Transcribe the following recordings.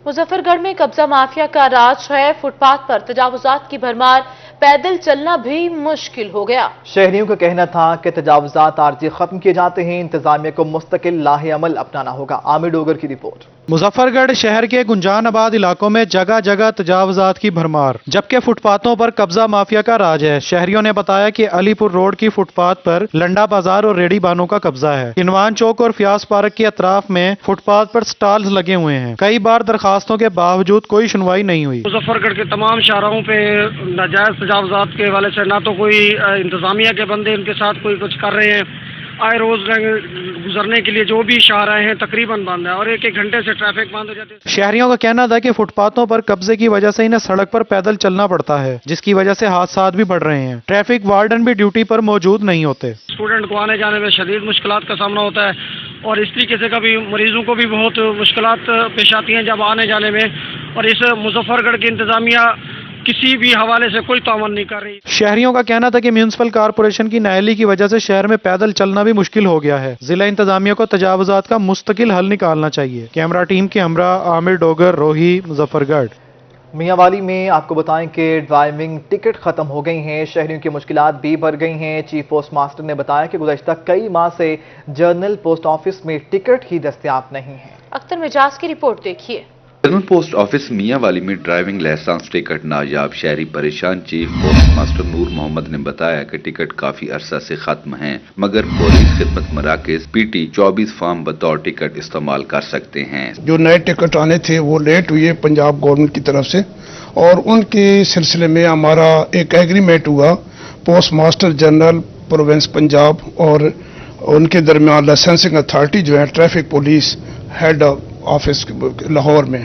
मुजफ्फरगढ़ में कब्जा माफिया का राज है। फुटपाथ पर तजावुजात की भरमार, पैदल चलना भी मुश्किल हो गया। शहरियों का कहना था कि तजावुजात आरजी खत्म किए जाते हैं, इंतजामिया को मुस्तकिल लाहे अमल अपनाना होगा। आमिर डोगर की रिपोर्ट। मुजफ्फरगढ़ शहर के गुंजान आबाद इलाकों में जगह जगह तजावुजात की भरमार, जबकि फुटपाथों पर कब्जा माफिया का राज है। शहरियों ने बताया कि अलीपुर रोड की फुटपाथ पर लंडा बाजार और रेडी बानों का कब्जा है। किनवान चौक और फ्याज पार्क के अतराफ में फुटपाथ पर स्टॉल्स लगे हुए हैं। कई बार दरखास्तों के बावजूद कोई सुनवाई नहीं हुई। मुजफ्फरगढ़ के तमाम शाहराहों पे नाजायज तजावुजात के हवाले से ना तो कोई इंतजामिया के बंदे इनके साथ कोई कुछ कर रहे हैं। आए रोज गुजरने के लिए जो भी शाहराह हैं तकरीबन बंद है और एक घंटे से ट्रैफिक बंद हो जाती है। शहरियों का कहना था कि फुटपाथों पर कब्जे की वजह से इन्हें सड़क पर पैदल चलना पड़ता है, जिसकी वजह से हादसात भी बढ़ रहे हैं। ट्रैफिक वार्डन भी ड्यूटी पर मौजूद नहीं होते। स्टूडेंट को आने जाने में शदीद मुश्किलात का सामना होता है और इस तरीके से कभी मरीजों को भी बहुत मुश्किलात पेश आती हैं जब आने जाने में। और इस मुजफ्फरगढ़ की इंतजामिया किसी भी हवाले से कोई तावन नहीं कर रही। शहरियों का कहना था कि म्यूनिसिपल कारपोरेशन की नाअहली की वजह से शहर में पैदल चलना भी मुश्किल हो गया है। जिला इंतजामिया को तजावुजात का मुस्तकिल हल निकालना चाहिए। कैमरा टीम के हमरा आमिर डोगर, रोही, मुजफ्फरगढ़। मियांवाली में आपको बताएं कि ड्राइविंग टिकट खत्म हो गई हैं, शहरियों की मुश्किलात भी बढ़ गई हैं। चीफ पोस्ट मास्टर ने बताया कि गुज़श्ता कई माह से जनरल पोस्ट ऑफिस में टिकट ही दस्तयाब नहीं है। अख्तर मिजाज की रिपोर्ट देखिए। जनरल पोस्ट ऑफिस मियांवाली में ड्राइविंग लाइसेंस टिकट नायाब, शहरी परेशान। चीफ पोस्ट मास्टर नूर मोहम्मद ने बताया कि टिकट काफी अरसा से खत्म हैं, मगर पुलिस खिदमत मराकज PT 24 फॉर्म बतौर टिकट इस्तेमाल कर सकते हैं। जो नए टिकट आने थे वो लेट हुए पंजाब गवर्नमेंट की तरफ से, और उनके सिलसिले में हमारा एक एग्रीमेंट हुआ post master general province Punjab और उनके दरमियान लाइसेंसिंग अथॉरिटी जो है traffic police head office Lahore में।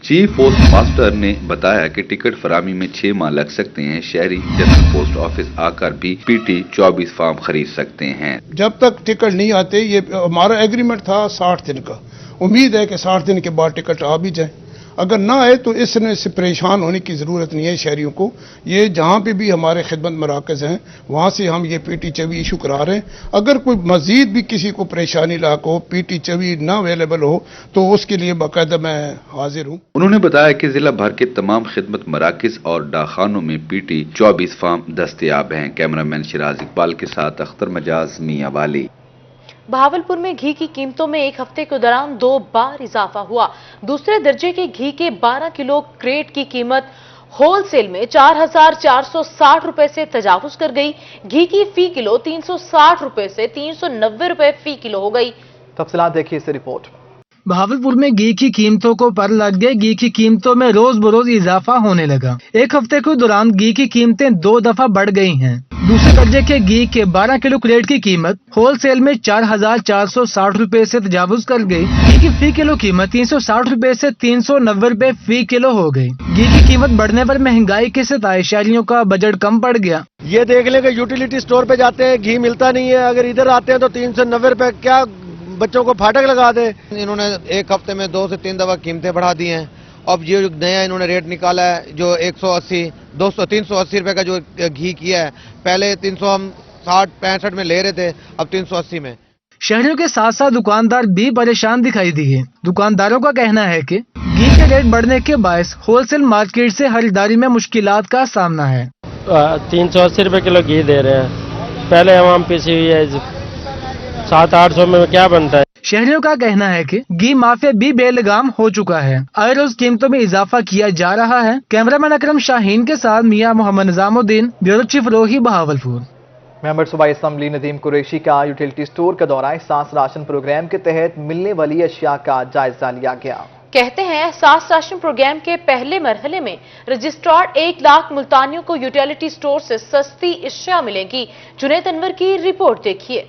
चीफ पोस्ट मास्टर ने बताया कि टिकट फरामी में 6 माह लग सकते हैं। शहरी जनरल पोस्ट ऑफिस आकर भी PT 24 फॉर्म खरीद सकते हैं। जब तक टिकट नहीं आते, ये हमारा एग्रीमेंट था 60 दिन का, उम्मीद है कि 60 दिन के बाद टिकट आ भी जाए। अगर ना आए तो इससे परेशान होने की ज़रूरत नहीं है शहरियों को। ये जहाँ पे भी हमारे खिदमत मराकज़ हैं वहाँ से हम ये PT 24 इशू करा रहे हैं। अगर कोई मज़ीद भी किसी को परेशानी लाक हो, PT 24 ना अवेलेबल हो, तो उसके लिए बाकायदा मैं हाजिर हूँ। उन्होंने बताया कि जिला भर के तमाम खिदमत मराकज़ और डाकखानों में PT 24 फॉर्म दस्तयाब हैं। कैमरामैन शिराज इकबाल के साथ अख्तर मजाज, मियांवाली। बहावलपुर में घी की कीमतों में एक हफ्ते के दौरान 2 बार इजाफा हुआ। दूसरे दर्जे के घी के 12 किलो क्रेट की कीमत होलसेल में 4,460 रुपए से तजावुज कर गई। घी की फी किलो 360 रुपए से 390 रुपए फी किलो हो गई। तफसीलात देखिए इस रिपोर्ट। बहावलपुर में घी की कीमतों को पर लग गए। घी की कीमतों में रोज बरोज इजाफा होने लगा। एक हफ्ते के दौरान घी की कीमतें 2 दफा बढ़ गई हैं। दूसरे दर्जे के घी के 12 किलो क्रेट की कीमत होलसेल में 4,460 रुपए से तजावुज कर गई। घी की फी किलो कीमत 360 रुपए से 390 रुपए फी किलो हो गई। घी की कीमत बढ़ने पर महंगाई के सताए शहरियों का बजट कम पड़ गया। ये देख लें कि यूटिलिटी स्टोर पे जाते हैं घी मिलता नहीं है, अगर इधर आते हैं तो 390 रुपए, क्या बच्चों को फाटक लगा दे। इन्होंने एक हफ्ते में 2 से 3 दफा कीमतें बढ़ा दी हैं। अब ये नया इन्होंने रेट निकाला है जो 180, 200, 380 रुपए का जो घी किया है। पहले 360-65 में ले रहे थे, अब 380 में। शहरियों के साथ साथ दुकानदार भी परेशान दिखाई दिए। दुकानदारों का कहना है कि घी के रेट बढ़ने के बायस होलसेल मार्केट से खरीदारी में मुश्किलात का सामना है। 380 रुपए किलो घी दे रहे हैं, पहले आवाम पीसी हुई है 700-800 में क्या बनता है। शहरियों का कहना है कि घी माफिया भी बेलगाम हो चुका है। हर रोज कीमतों में इजाफा किया जा रहा है। कैमरामैन अकरम शाहीन के साथ मियां मोहम्मद निजामुद्दीन, ब्यूरो चीफ, रोही, बहावलपुर। मेंबर सूबाई असम्बली नदीम कुरैशी का यूटिलिटी स्टोर का दौरा। एहसास राशन प्रोग्राम के तहत मिलने वाली अशिया का जायजा लिया गया। कहते हैं एहसास राशन प्रोग्राम के पहले मरहले में रजिस्ट्रार 1 लाख मुल्तानियों को यूटिलिटी स्टोर से सस्ती अशिया मिलेगी। जुनैद अनवर की रिपोर्ट देखिए।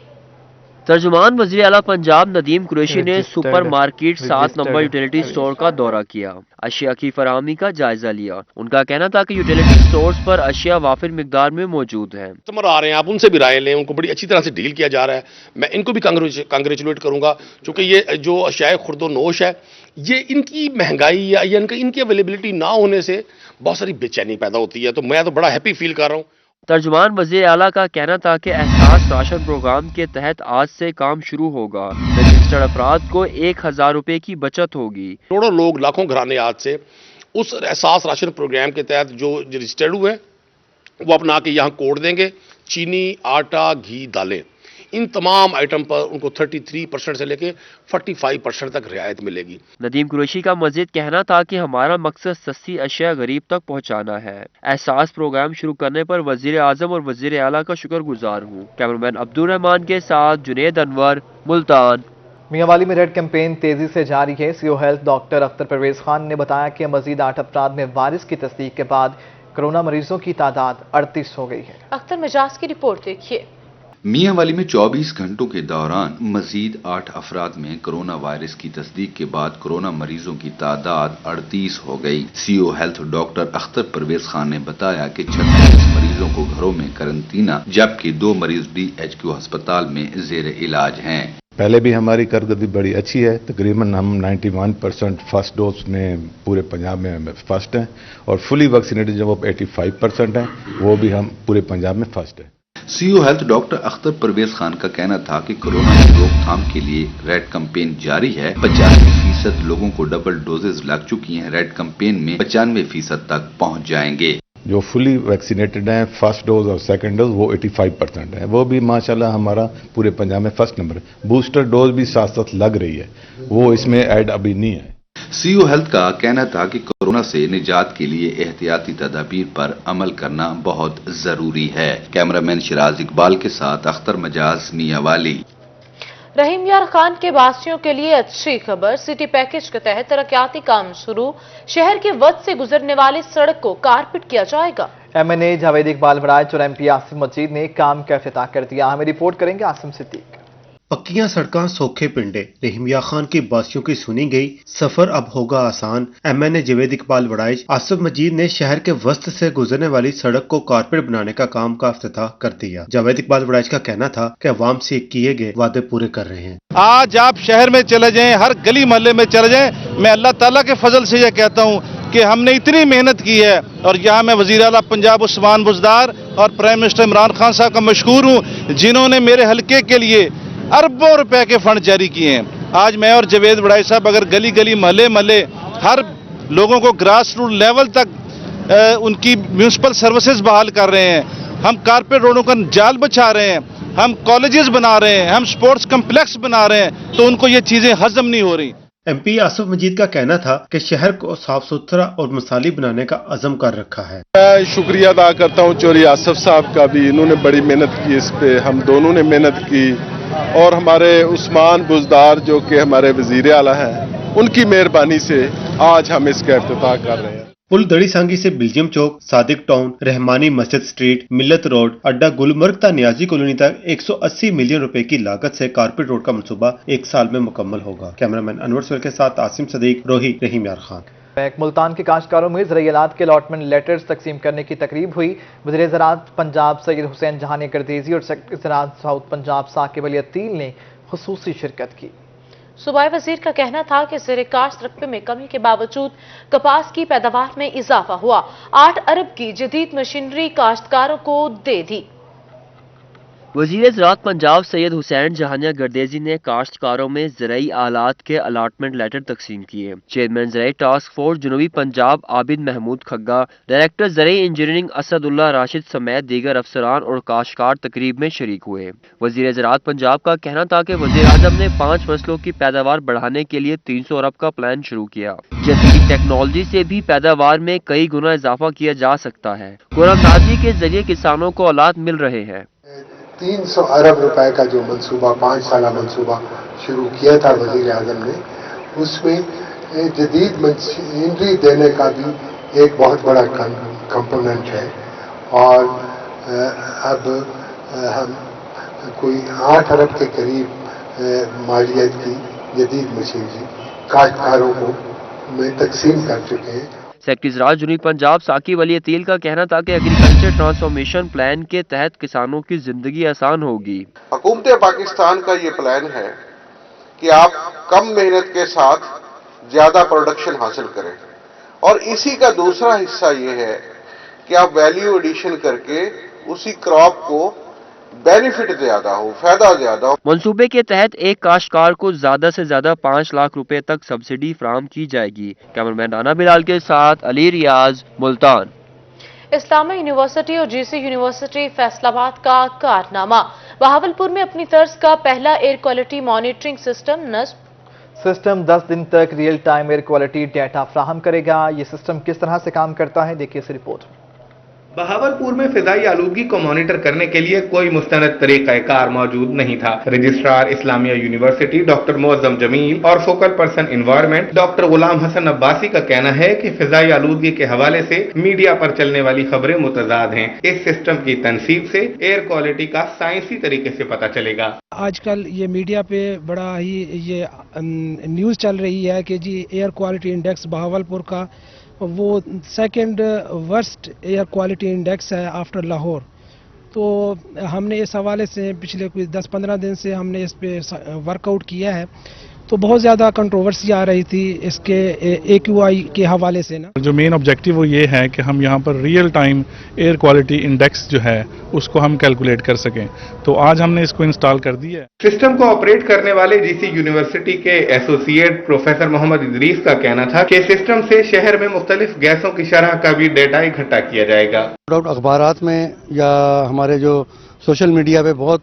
तर्जुमान वज़ीर आला पंजाब नदीम कुरैशी ने super market 7 number utility store का दौरा किया, अशिया की फराहमी का जायजा लिया। उनका कहना था कि यूटिलिटी स्टोर्स पर अशिया वाफिर मिकदार में मौजूद है। कस्टमर आ रहे हैं, आप उनसे भी राय लें, उनको बड़ी अच्छी तरह से डील किया जा रहा है। मैं इनको भी कांग्रेचुलेट करूंगा, क्योंकि ये जो अशिया खुर्दो नोश है, ये इनकी महंगाई या इनकी अवेलेबिलिटी ना होने से बहुत सारी बेचैनी पैदा होती है। तो मैं तो बड़ा हैप्पी फील कर रहा हूँ। तर्जुमान वज़ीर आला का कहना था कि एहसास राशन प्रोग्राम के तहत आज से काम शुरू होगा। रजिस्टर्ड अफराद को 1000 रुपए की बचत होगी। करोड़ों लोग, लाखों घराने आज से उस एहसास राशन प्रोग्राम के तहत जो रजिस्टर्ड हुए वो अपना के यहाँ कोड देंगे। चीनी, आटा, घी, दालें, इन तमाम आइटम पर उनको 33% से लेके 45% तक रियायत मिलेगी। नदीम कुरैशी का मजीद कहना था कि हमारा मकसद सस्ती अशिया गरीब तक पहुँचाना है। एहसास प्रोग्राम शुरू करने पर वजीर आजम और वजीर आला का शुक्रगुजार हूँ। कैमरामैन अब्दुल रहमान के साथ जुनेद अनवर, मुल्तान। मियांवाली में रेड कैंपेन तेजी से जारी है। CO health doctor Akhtar Parvez Khan ने बताया कि मजीद 8 अफराद में वायरस की तस्दीक के बाद कोरोना मरीजों की तादाद 38 हो गई है। अख्तर मिजाज की रिपोर्ट देखिए। मियांवाली में 24 घंटों के दौरान मजीद 8 अफराद में कोरोना वायरस की तस्दीक के बाद कोरोना मरीजों की तादाद 38 हो गई। CO health doctor Akhtar Parvez Khan ने बताया कि 36 मरीजों को घरों में करंटीना, जबकि 2 मरीज DHQ अस्पताल में जेर इलाज हैं। पहले भी हमारी कारकर्दगी बड़ी अच्छी है। तकरीबन हम 91% फर्स्ट डोज में पूरे पंजाब में फर्स्ट हैं और फुली वैक्सीनेटेड जो 85% हैं वो भी हम पूरे पंजाब में फर्स्ट हैं। CO health doctor Akhtar Parvez Khan का कहना था कि कोरोना की रोकथाम के लिए रेड कैंपेन जारी है। 85% लोगों को डबल डोजेज लग चुकी हैं। रेड कैंपेन में 95% तक पहुंच जाएंगे। जो फुली वैक्सीनेटेड हैं फर्स्ट डोज और सेकंड डोज वो 85% है, वो भी माशाल्लाह हमारा पूरे पंजाब में फर्स्ट नंबर है। बूस्टर डोज भी साथ साथ लग रही है, वो इसमें ऐड अभी नहीं है। सीओ हेल्थ का कहना था कि कोरोना से निजात के लिए एहतियाती तदाबीर पर अमल करना बहुत जरूरी है। कैमरामैन शिराज इकबाल के साथ अख्तर मजाज, मियांवाली। रहीम यार खान के वासियों के लिए अच्छी खबर। सिटी पैकेज के तहत तरक्याती काम शुरू। शहर के वक्त से गुजरने वाली सड़क को कारपेट किया जाएगा। MNA जावेद इकबाल वड़ाइच और MP आसिम मजीद ने काम का इफ्तिताह कर दिया। हमें रिपोर्ट करेंगे आसिम सिद्दीक। पक्कियां सड़कां, सौखे पिंडे, रहीम यार खान की बासियों की सुनी गई। सफर अब होगा आसान। MNA जावेद इकबाल वड़ाइच, आसिम मजीद ने शहर के वस्त से गुजरने वाली सड़क को कारपेट बनाने का काम का इफ्तिताह कर दिया। जावेद इकबाल वड़ाइच का कहना था कि अवाम से किए गए वादे पूरे कर रहे हैं। आज आप शहर में चले जाएं, हर गली मोहल्ले में चले जाएं, मैं अल्लाह ताला के फजल से यह कहता हूँ कि हमने इतनी मेहनत की है। और यहाँ मैं वजीर आला पंजाब उस्मान बुज़दार और प्राइम मिनिस्टर इमरान खान साहब का मशकूर हूँ, जिन्होंने मेरे हल्के के लिए अरबों रुपए के फंड जारी किए हैं। आज मैं और जावेद वड़ाइच साहब अगर गली गली महल्ले महल्ले हर लोगों को ग्रास रूट लेवल तक उनकी म्यूनसिपल सर्विसेज बहाल कर रहे हैं, हम कारपेट रोडों का जाल बिछा रहे हैं, हम कॉलेजेस बना रहे हैं, हम स्पोर्ट्स कम्प्लेक्स बना रहे हैं, तो उनको ये चीजें हजम नहीं हो रही। MP आसिफ मजीद का कहना था कि शहर को साफ सुथरा और मिसाली बनाने का अज़म कर रखा है। मैं शुक्रिया अदा करता हूँ चौधरी आसिफ साहब का भी, इन्होंने बड़ी मेहनत की इस पे, हम दोनों ने मेहनत की और हमारे उस्मान बुज़दार जो कि हमारे वजीर आला हैं, उनकी मेहरबानी से आज हम इसका इफ्तिताह कर रहे हैं। पुल दड़ी सांगी से बेल्जियम चौक, सादिक टाउन, रहमानी मस्जिद स्ट्रीट, मिल्लत रोड, अड्डा गुलमर्ग ता नियाजी कॉलोनी तक 180 मिलियन रुपए की लागत से कारपेट रोड का मंसूबा 1 साल में मुकम्मल होगा। कैमरामैन अनवर सुहेल के साथ आसिम सदीक, रोही, रहीम यार खान। मुल्तान के काश्तकारों में ज़राई अलाट के अलॉटमेंट लेटर्स तकसीम करने की तकरीब हुई। वज़ीर ज़राअत पंजाब सैयद हुसैन जहानी गर्देजी और सेक्रेटरी ज़राअत साउथ पंजाब साकिब अली अतील ने खुसूसी शिरकत की। सूबाई वजीर का कहना था कि ज़ेरे काश्त रकबे में कमी के बावजूद कपास की पैदावार में इजाफा हुआ। 8 अरब की जदीद मशीनरी काश्तकारों को दे दी। वज़ीर ज़राअत पंजाब सैयद हुसैन जहानिया गर्देजी ने काश्तकारों में ज़राई आलात के अलाटमेंट लेटर तकसीम किए। चेयरमैन ज़राई टास्क फोर्स जनूबी पंजाब आबिद महमूद खग्गा, डायरेक्टर ज़राई इंजीनियरिंग असदुल्ला राशिद समेत दीगर अफसरान और काश्तकार तकरीब में शरीक हुए। वज़ीर ज़राअत पंजाब का कहना था कि वज़ीर आज़म ने 5 फसलों की पैदावार बढ़ाने के लिए 300 अरब का प्लान शुरू किया। जदीद टेक्नोलॉजी से भी पैदावार में कई गुना इजाफा किया जा सकता है। कुरान के जरिए किसानों को औलाद मिल रहे हैं। 300 अरब रुपए का जो मंसूबा 5 साला मंसूबा शुरू किया था वज़ीर आज़म ने, उसमें जदीद मशीनरी देने का भी एक बहुत बड़ा कंपोनेंट है। और अब हम कोई 8 अरब के करीब मालियत की जदीद मशीनरी काश्तकारों को में तकसीम कर चुके हैं। सेक्रेटरी ज़राअत जनूबी पंजाब साकिब अली अतील का कहना था कि एग्रीकल्चर ट्रांसफॉर्मेशन प्लान के तहत किसानों की जिंदगी आसान होगी। हुकूमत पाकिस्तान का ये प्लान है कि आप कम मेहनत के साथ ज्यादा प्रोडक्शन हासिल करें, और इसी का दूसरा हिस्सा ये है कि आप वैल्यू एडिशन करके उसी क्रॉप को बेनिफिट ज्यादा हो, फायदा ज्यादा हो। मंसूबे के तहत एक काश्तकार को ज्यादा से ज्यादा 5 लाख रुपए तक सब्सिडी फराहम की जाएगी। कैमरामैन राना बिलाल के साथ अली रियाज, मुल्तान। इस्लामिया यूनिवर्सिटी और जीसी यूनिवर्सिटी फैसलाबाद का कारनामा। बहावलपुर में अपनी तर्ज का पहला एयर क्वालिटी मॉनिटरिंग सिस्टम नस्ब। सिस्टम 10 दिन तक real time air quality data फ्राहम करेगा। ये सिस्टम किस तरह से काम करता है, देखिए इस रिपोर्ट। बहावलपुर में फिजाई आलूगी को मॉनिटर करने के लिए कोई मुस्तनद तरीक़ाकार मौजूद नहीं था। Registrar Islamia university doctor Moazzam Jamil और focal person environment doctor Ghulam Hassan Abbasi का कहना है कि फिजाई आलूगी के हवाले से मीडिया पर चलने वाली खबरें मुतजाद हैं। इस सिस्टम की तनसीब से एयर क्वालिटी का साइंसी तरीके से पता चलेगा। आजकल ये मीडिया पे बड़ा ही ये न्यूज़ चल रही है कि जी एयर क्वालिटी इंडेक्स बहावलपुर का वो second worst air quality index है आफ्टर लाहौर। तो हमने इस हवाले से पिछले कुछ 10-15 दिन से हमने इस पे वर्कआउट किया है। तो बहुत ज़्यादा कंट्रोवर्सी आ रही थी इसके AQI के हवाले से ना। जो मेन ऑब्जेक्टिव वो ये है कि हम यहाँ पर real time air quality index जो है उसको हम कैलकुलेट कर सकें। तो आज हमने इसको इंस्टॉल कर दिया है। सिस्टम को ऑपरेट करने वाले जीसी यूनिवर्सिटी के एसोसिएट प्रोफेसर मोहम्मद इदरीस का कहना था कि सिस्टम से शहर में मुख्तलिफ गैसों की शरह का भी डेटा इकट्ठा किया जाएगा। अखबारात में या हमारे जो सोशल मीडिया पे बहुत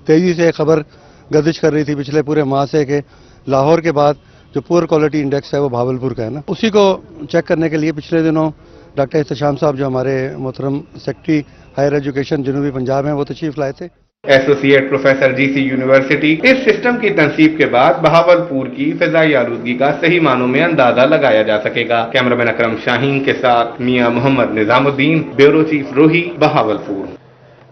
तेजी से खबर गर्दिश कर रही थी पिछले पूरे माह से कि लाहौर के बाद जो पुअर क्वालिटी इंडेक्स है वो भावलपुर का है ना। उसी को चेक करने के लिए पिछले दिनों डॉक्टर इस्तेशाम साहब जो हमारे मोहतरम सेक्रेटरी हायर एजुकेशन जनूबी पंजाब हैं वो तशरीफ लाए थे। एसोसिएट प्रोफेसर जीसी यूनिवर्सिटी इस सिस्टम की तनसीब के बाद बहावलपुर की फिजाई आलूदगी का सही मानों में अंदाजा लगाया जा सकेगा। कैमरामैन अकरम शाहीन के साथ मियां मोहम्मद निजामुद्दीन, ब्यूरो चीफ रोही, बहावलपुर।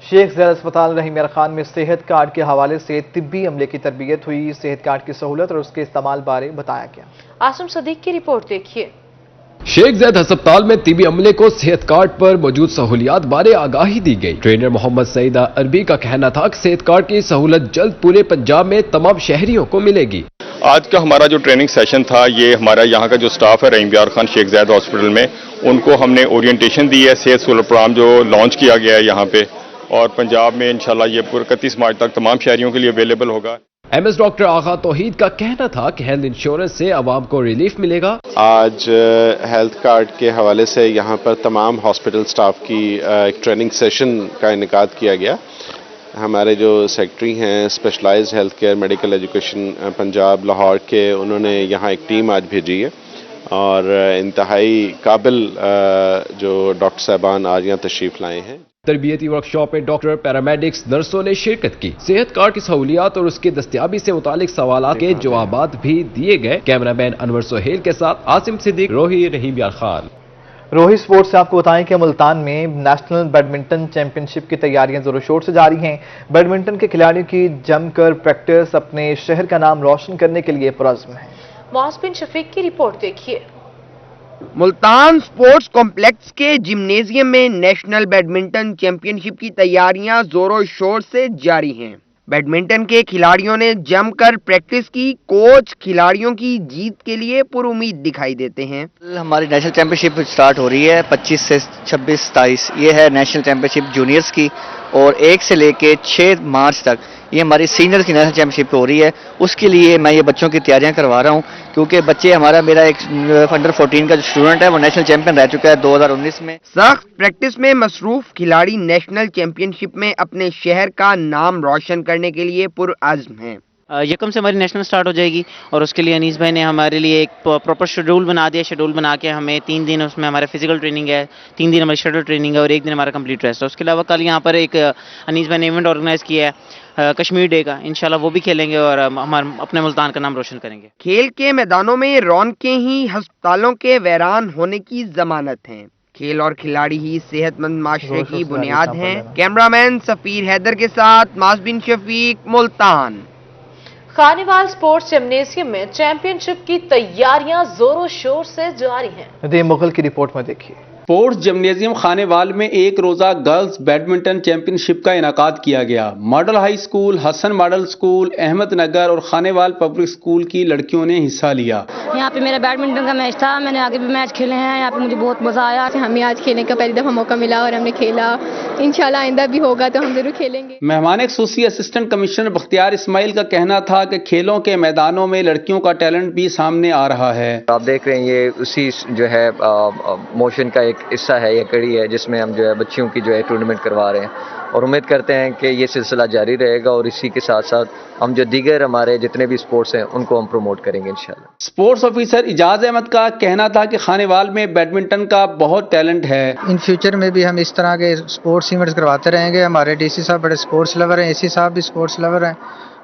शेख ज़ैद अस्पताल रहीम खान में सेहत कार्ड के हवाले से तिब्बी अमले की तरबियत हुई। सेहत कार्ड की सहूलत और उसके इस्तेमाल बारे बताया गया। आसिम सदीक की रिपोर्ट देखिए। शेख ज़ैद अस्पताल में तिब्बी अमले को सेहत कार्ड पर मौजूद सहूलियात बारे आगाही दी गई। ट्रेनर मोहम्मद सईद अरबी का कहना था कि सेहत कार्ड की सहूलत जल्द पूरे पंजाब में तमाम शहरियों को मिलेगी। आज का हमारा जो ट्रेनिंग सेशन था, ये हमारा यहाँ का जो स्टाफ है रहीम खान शेख ज़ैद हॉस्पिटल में, उनको हमने ओरिएंटेशन दी है। सेहत सहूलत प्रोग्राम जो लॉन्च किया गया है यहाँ पे, और पंजाब में इंशाल्लाह ये पूरे 31 मार्च तक तमाम शहरियों के लिए अवेलेबल होगा। एमएस डॉक्टर आगा तौहीद का कहना था कि हेल्थ इंश्योरेंस से आवाम को रिलीफ मिलेगा। आज हेल्थ कार्ड के हवाले से यहाँ पर तमाम हॉस्पिटल स्टाफ की एक ट्रेनिंग सेशन का इनेकाद किया गया। हमारे जो सेक्रेटरी हैं specialised health care medical education Punjab Lahore के, उन्होंने यहाँ एक टीम आज भेजी है और इंतहाई काबिल जो डॉक्टर साहबान आज यहाँ तशरीफ लाए हैं। तरबियती वर्कशॉप में डॉक्टर, पैरामेडिक्स, नर्सों ने शिरकत की। सेहत कार्ड की सहूलियात और उसकी दस्तयाबी से मुतालिक सवालात के जवाबात भी दिए गए। कैमरामैन अनवर सोहेल के साथ आसिम सिद्दीक, रोही, रहीम यार खान। रोही स्पोर्ट्स से आपको बताएं कि मुल्तान में नेशनल बैडमिंटन चैंपियनशिप की तैयारियां जोरों शोर से जारी हैं। बैडमिंटन के खिलाड़ियों की जमकर प्रैक्टिस अपने शहर का नाम रोशन करने के लिए पुरज़्म है। मौस बिन शफीक की रिपोर्ट देखिए। मुल्तान स्पोर्ट्स कॉम्प्लेक्स के जिम्नेजियम में नेशनल बैडमिंटन चैंपियनशिप की तैयारियां जोरों शोर से जारी हैं। बैडमिंटन के खिलाड़ियों ने जमकर प्रैक्टिस की। कोच खिलाड़ियों की जीत के लिए पुरुमीद दिखाई देते हैं। हमारी नेशनल चैंपियनशिप स्टार्ट हो रही है 25 से 26-27। ये है नेशनल चैंपियनशिप जूनियर्स की, और 1 से लेके 6 मार्च तक ये हमारी सीनियर की नेशनल चैंपियनशिप हो रही है। उसके लिए मैं ये बच्चों की तैयारियां करवा रहा हूं, क्योंकि बच्चे मेरा एक अंडर 14 का जो स्टूडेंट है वो नेशनल चैंपियन रह चुका है 2019 में। सख्त प्रैक्टिस में मसरूफ खिलाड़ी नेशनल चैंपियनशिप में अपने शहर का नाम रोशन करने के लिए पुरअज़्म हैं। यकम से हमारी नेशनल स्टार्ट हो जाएगी, और उसके लिए अनीस भाई ने हमारे लिए एक प्रॉपर शेड्यूल बना दिया। शेड्यूल बना के हमें 3 दिन उसमें हमारा फिजिकल ट्रेनिंग है, 3 दिन हमारी शेड्यूल ट्रेनिंग है, और 1 दिन हमारा कंप्लीट रेस्ट है। उसके अलावा कल यहाँ पर एक अनीस भाई ने इवेंट ऑर्गेनाइज किया है कश्मीर डे का। इंशाल्लाह वो भी खेलेंगे और हम अपने मुल्तान का नाम रोशन करेंगे। खेल के मैदानों में रौनकें ही अस्पतालों के वैरान होने की जमानत हैं। खेल और खिलाड़ी ही सेहतमंद माशरे की बुनियाद हैं। कैमरामैन सफीर हैदर के साथ मास बिन शफीक, मुल्तान। खानेवाल स्पोर्ट्स जिम्नेशियम में चैंपियनशिप की तैयारियां जोरों शोर से जारी हैं। नदीम मुगल की रिपोर्ट में देखिए। स्पोर्ट्स जिम्नेजियम खानेवाल में एक रोजा गर्ल्स बैडमिंटन चैंपियनशिप का इनेकाद किया गया। Model high school, Hasan model school, Ahmad Nagar और खानेवाल पब्लिक स्कूल की लड़कियों ने हिस्सा लिया। यहाँ पे मेरा बैडमिंटन का मैच था, मैंने आगे भी मैच खेले हैं, यहाँ पे मुझे बहुत मजा आया। हमें आज खेलने का पहली दफा मौका मिला और हमने खेला, इंशाल्लाह आइंदा भी होगा तो हम जरूर खेलेंगे। मेहमान खुसूसी असिस्टेंट कमिश्नर बख्तियार इस्माइल का कहना था कि खेलों के मैदानों में लड़कियों का टैलेंट भी सामने आ रहा है। आप देख रहे हैं ये उसी जो है मोशन का एक हिस्सा है, ये कड़ी है जिसमें हम जो है बच्चियों की जो है टूर्नामेंट करवा रहे हैं और उम्मीद करते हैं कि ये सिलसिला जारी रहेगा और इसी के साथ साथ हम जो दीगर हमारे जितने भी स्पोर्ट्स हैं उनको हम प्रमोट करेंगे इंशाल्लाह। स्पोर्ट्स ऑफिसर इजाज अहमद का कहना था कि खानेवाल में बैडमिंटन का बहुत टैलेंट है। इन फ्यूचर में भी हम इस तरह के स्पोर्ट्स इवेंट्स करवाते रहेंगे। हमारे डीसी साहब बड़े स्पोर्ट्स लवर हैं, एसी साहब भी स्पोर्ट्स लवर हैं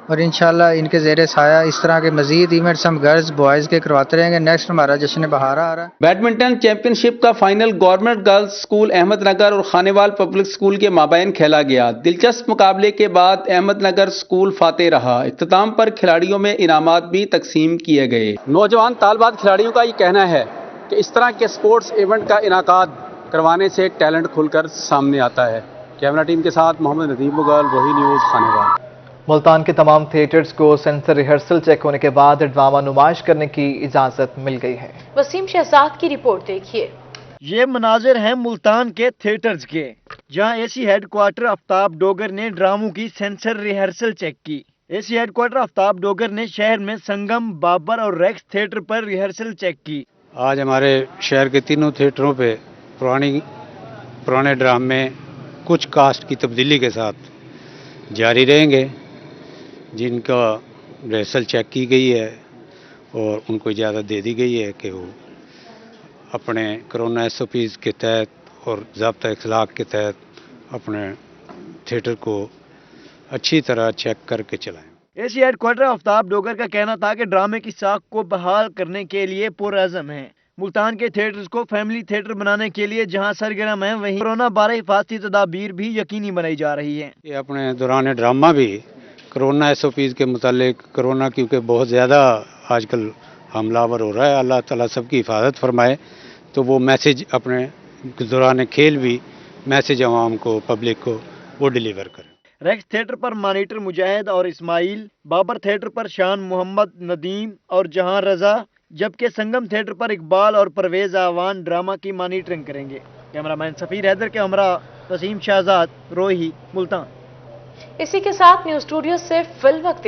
और इंशाल्लाह इनके ज़ेरे साया इस तरह के मजीद इवेंट्स हम गर्ल्स बॉयज़ के करवाते रहेंगे। नेक्स्ट हमारा जश्न बहारा आ रहा है। बैडमिंटन चैंपियनशिप का final government girls school Ahmad Nagar और खानेवाल पब्लिक स्कूल के माबैन खेला गया। दिलचस्प मुकाबले के बाद अहमद नगर स्कूल फातेह रहा। इख्तिताम पर खिलाड़ियों में इनामात भी तकसीम किए गए। नौजवान तालबात खिलाड़ियों का ये कहना है कि इस तरह के स्पोर्ट्स इवेंट का इनाकाद करवाने से टैलेंट खुलकर सामने आता है। कैमरा टीम के साथ मोहम्मद नदीम मुगल, रोही न्यूज़, खानेवाल। मुल्तान के तमाम थिएटर्स को सेंसर रिहर्सल चेक होने के बाद ड्रामा नुमाइश करने की इजाजत मिल गई है। वसीम शहजाद की रिपोर्ट देखिए। ये मनाजिर हैं मुल्तान के थिएटर्स के, जहां एसी हेडक्वार्टर आफ्ताब डोगर ने ड्रामों की सेंसर रिहर्सल चेक की। एसी हेडक्वार्टर आफ्ताब डोगर ने शहर में संगम, बाबर और रेक्स थिएटर पर रिहर्सल चेक की। आज हमारे शहर के तीनों थिएटरों पे पुराने ड्रामे कुछ कास्ट की तब्दीली के साथ जारी रहेंगे, जिनका रिहर्सल चेक की गई है और उनको इजाज़त दे दी गई है कि वो अपने कोरोना SOPs के तहत और ज़ाब्ता इखलाक के तहत अपने थिएटर को अच्छी तरह चेक करके चलाएं। एसी हेडक्वार्टर आफ्ताब डोगर का कहना था कि ड्रामे की साख को बहाल करने के लिए पुरअज़म है। मुल्तान के थिएटर्स को फैमिली थिएटर बनाने के लिए जहां सरगर्म है, वहीं कोरोना बारे हिफाजती तदाबीर भी यकीनी बनाई जा रही है। ये अपने दौरान ड्रामा भी कोरोना SOPs के मुतालिक, कोरोना क्योंकि बहुत ज़्यादा आजकल हमलावर हो रहा है, अल्लाह ताला सबकी हिफाजत फरमाए, तो वो मैसेज अपने दौरान खेल भी मैसेज आवाम को, पब्लिक को वो डिलीवर करें। रेक्स थिएटर पर मॉनिटर मुजाहिद और इस्माइल, बाबर थिएटर पर शान मोहम्मद, नदीम और जहां रजा, जबकि संगम थिएटर पर इकबाल और परवेज आवान ड्रामा की मॉनिटरिंग करेंगे। कैमरामैन सफीर हैदर के हमरा वसीम शहजाद, रोही, मुल्तान। इसी के साथ न्यूज़ स्टूडियो से फिल वक्त